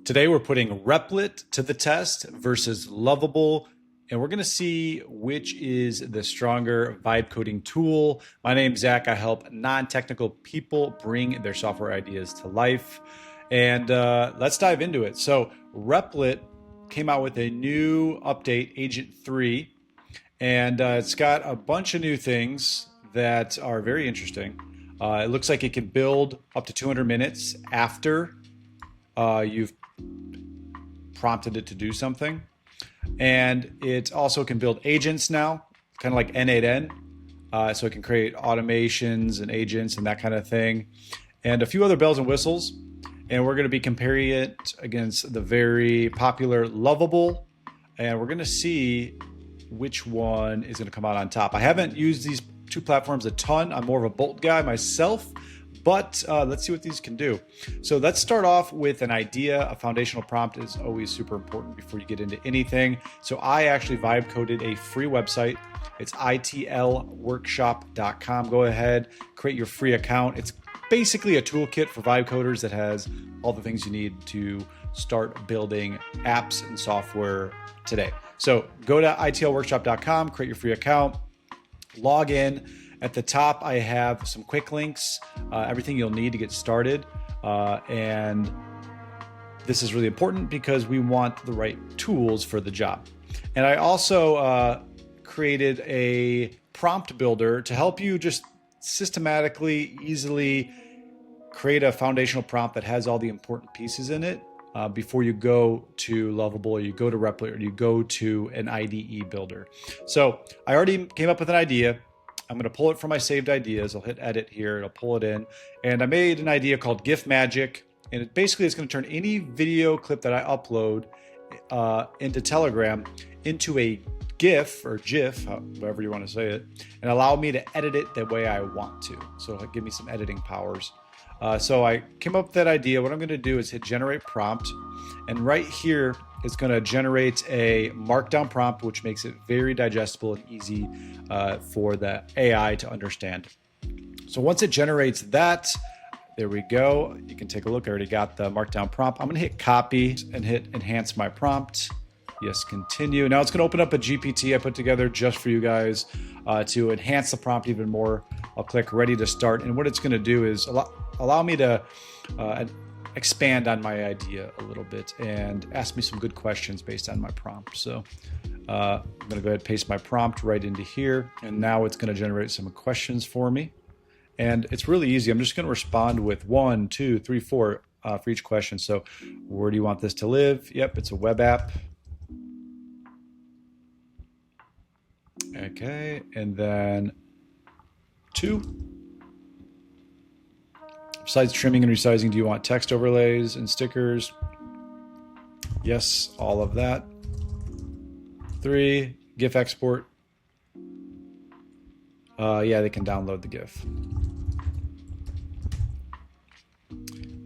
Today we're putting Replit to the test versus Loveable, and we're going to see which is the stronger vibe coding tool. My name's Zach. I help non-technical people bring their software ideas to life. And let's dive into it. So Replit came out with a new update, Agent 3, and it's got a bunch of new things that are very interesting. It looks like it can build up to 200 minutes after you've prompted it to do something. And it also can build agents now, kind of like N8N. So it can create automations and agents and that kind of thing, and a few other bells and whistles. And we're going to be comparing it against the very popular Loveable, and we're going to see which one is going to come out on top. I haven't used these two platforms a ton. I'm more of a Bolt guy myself, but let's see what these can do. So let's start off with an idea. A foundational prompt is always super important before you get into anything. So I actually vibe coded a free website. It's itlworkshop.com. Go ahead, create your free account. It's basically a toolkit for vibe coders that has all the things you need to start building apps and software today. So go to itlworkshop.com, create your free account, log in. At the top, I have some quick links, everything you'll need to get started. And this is really important because we want the right tools for the job. And I also created a prompt builder to help you just systematically, easily create a foundational prompt that has all the important pieces in it before you go to Loveable, or you go to Replit, or you go to an IDE builder. So I already came up with an idea. I'm going to pull it from my saved ideas. I'll hit edit here. It'll pull it in. And I made an idea called GIF Magic. And it basically is going to turn any video clip that I upload into Telegram into a GIF or GIF, however you want to say it, and allow me to edit it the way I want to. So it'll give me some editing powers. So I came up with that idea. What I'm going to do is hit generate prompt. And right here, it's going to generate a markdown prompt, which makes it very digestible and easy for the AI to understand. So once it generates that, there we go. You can take a look. I already got the markdown prompt. I'm going to hit copy and hit enhance my prompt. Yes, continue. Now it's going to open up a GPT I put together just for you guys to enhance the prompt even more. I'll click ready to start. And what it's going to do is allow me to expand on my idea a little bit and ask me some good questions based on my prompt. So I'm going to go ahead and paste my prompt right into here. And now it's going to generate some questions for me. And it's really easy. I'm just going to respond with 1, 2, 3, 4 for each question. So where do you want this to live? Yep, it's a web app. Okay, and then 2. Besides trimming and resizing, do you want text overlays and stickers? Yes, all of that. 3, GIF export. Yeah, they can download the GIF.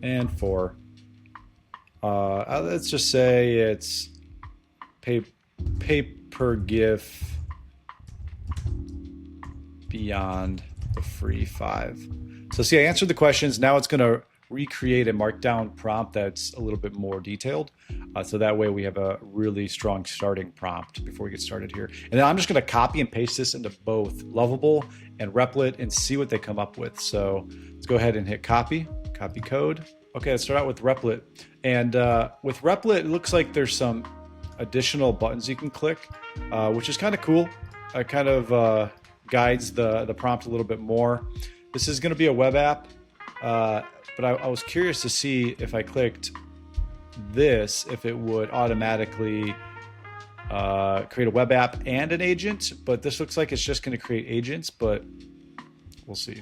And 4. Let's just say it's pay per GIF beyond the free 5. So see, I answered the questions. Now it's going to recreate a markdown prompt that's a little bit more detailed. So that way we have a really strong starting prompt before we get started here. And then I'm just going to copy and paste this into both Loveable and Replit and see what they come up with. So let's go ahead and hit copy code. Okay, let's start out with Replit. And with Replit, it looks like there's some additional buttons you can click, which is kind of cool. It kind of guides the prompt a little bit more. This is going to be a web app, but I was curious to see if I clicked this, if it would automatically create a web app and an agent, but this looks like it's just going to create agents, but we'll see.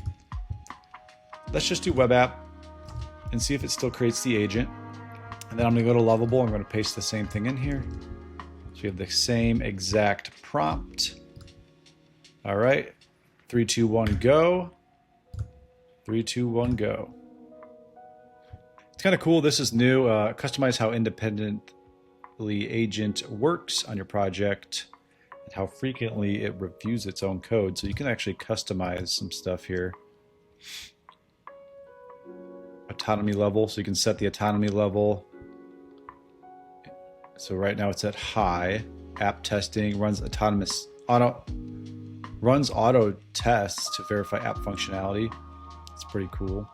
Let's just do web app and see if it still creates the agent. And then I'm going to go to Loveable. I'm going to paste the same thing in here. So we have the same exact prompt. All right, 3, 2, 1, go. 3, 2, 1, go. It's kind of cool. This is new. Customize how independently agent works on your project and how frequently it reviews its own code. So you can actually customize some stuff here. Autonomy level. So you can set the autonomy level. So right now it's at high. App testing runs auto tests to verify app functionality. It's pretty cool.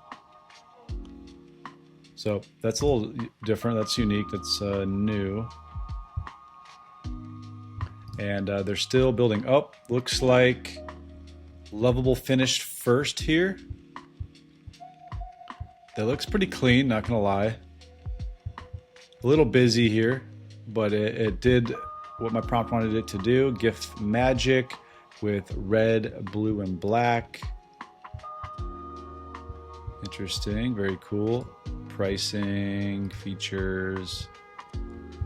So that's a little different. That's unique. That's new. And they're still building up. Looks like Loveable finished first here. That looks pretty clean, not gonna lie. A little busy here, but it did what my prompt wanted it to do. GIF magic with red, blue, and black. Interesting, very cool. Pricing, features.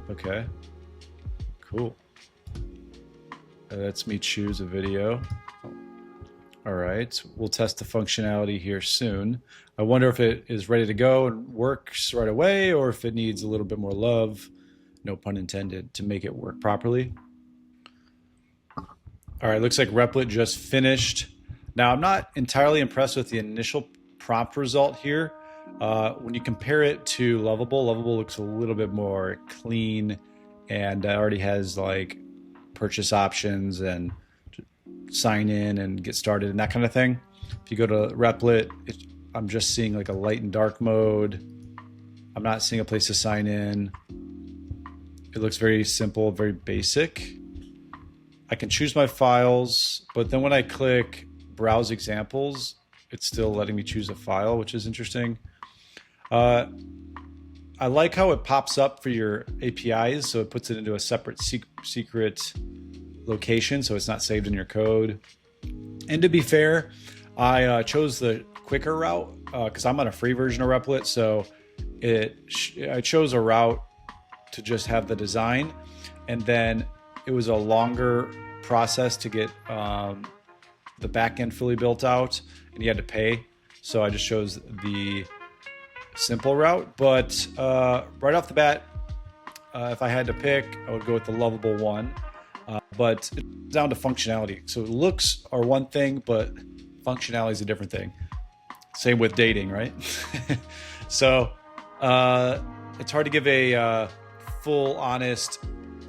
Okay, cool. Lets me choose a video. All right, we'll test the functionality here soon. I wonder if it is ready to go and works right away, or if it needs a little bit more love, no pun intended, to make it work properly. All right, looks like Replit just finished. Now, I'm not entirely impressed with the initial prompt result here. When you compare it to Loveable looks a little bit more clean and already has like purchase options and sign in and get started and that kind of thing. If you go to Replit, I'm just seeing like a light and dark mode. I'm not seeing a place to sign in. It looks very simple, very basic. I can choose my files, but then when I click browse examples, it's still letting me choose a file, which is interesting. I like how it pops up for your APIs, so it puts it into a separate secret location, so it's not saved in your code. And to be fair, I chose the quicker route because I'm on a free version of Replit, so I chose a route to just have the design, and then it was a longer process to get the backend fully built out, and you had to pay. So I just chose the simple route. But right off the bat, if I had to pick, I would go with the Loveable one. But it's down to functionality. So looks are one thing, but functionality is a different thing. Same with dating, right? So it's hard to give a full, honest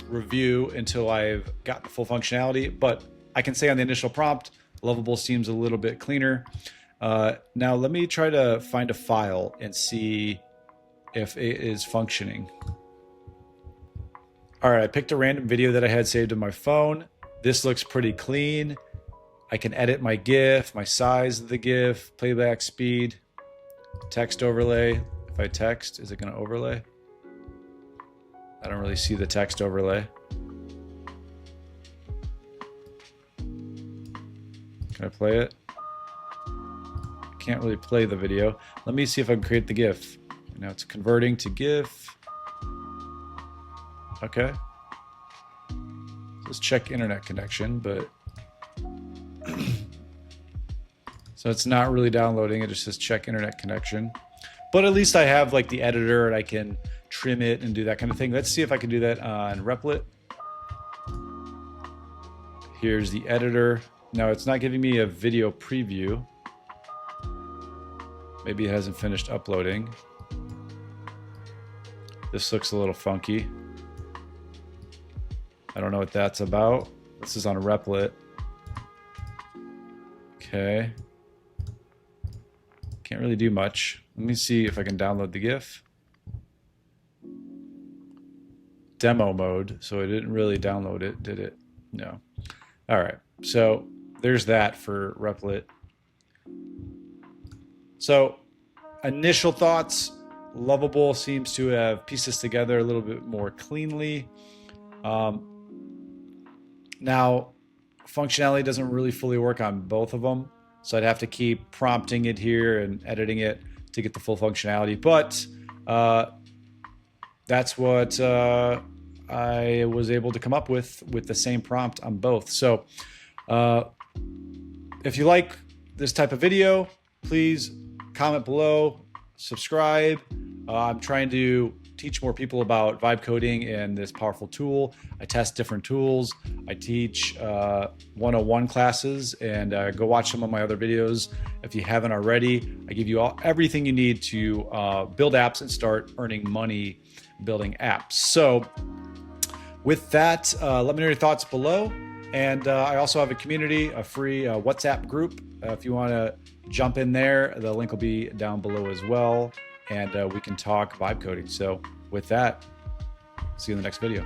review until I've got the full functionality. But I can say on the initial prompt, Loveable seems a little bit cleaner. Now let me try to find a file and see if it is functioning. All right, I picked a random video that I had saved on my phone. This looks pretty clean. I can edit my GIF, my size of the GIF, playback speed, text overlay. If I text, is it gonna overlay? I don't really see the text overlay. Can I play it? Can't really play the video. Let me see if I can create the GIF. Now it's converting to GIF. Okay. Let's check internet connection, but so it's not really downloading. It just says check internet connection. But at least I have like the editor and I can trim it and do that kind of thing. Let's see if I can do that on Replit. Here's the editor. Now it's not giving me a video preview. Maybe it hasn't finished uploading. This looks a little funky. I don't know what that's about. This is on Replit. Okay. Can't really do much. Let me see if I can download the GIF. Demo mode, so it didn't really download it, did it? No. All right, so there's that for Replit. So initial thoughts, Loveable seems to have pieced this together a little bit more cleanly. Now, functionality doesn't really fully work on both of them, so I'd have to keep prompting it here and editing it to get the full functionality. But that's what I was able to come up with the same prompt on both. So if you like this type of video, please comment below, subscribe. I'm trying to teach more people about vibe coding and this powerful tool. I test different tools. I teach 101 classes, and go watch some of my other videos if you haven't already. I give you everything you need to build apps and start earning money building apps. So with that, let me know your thoughts below. And I also have a community, a free WhatsApp group. If you want to jump in there, the link will be down below as well. And we can talk vibe coding. So with that, see you in the next video.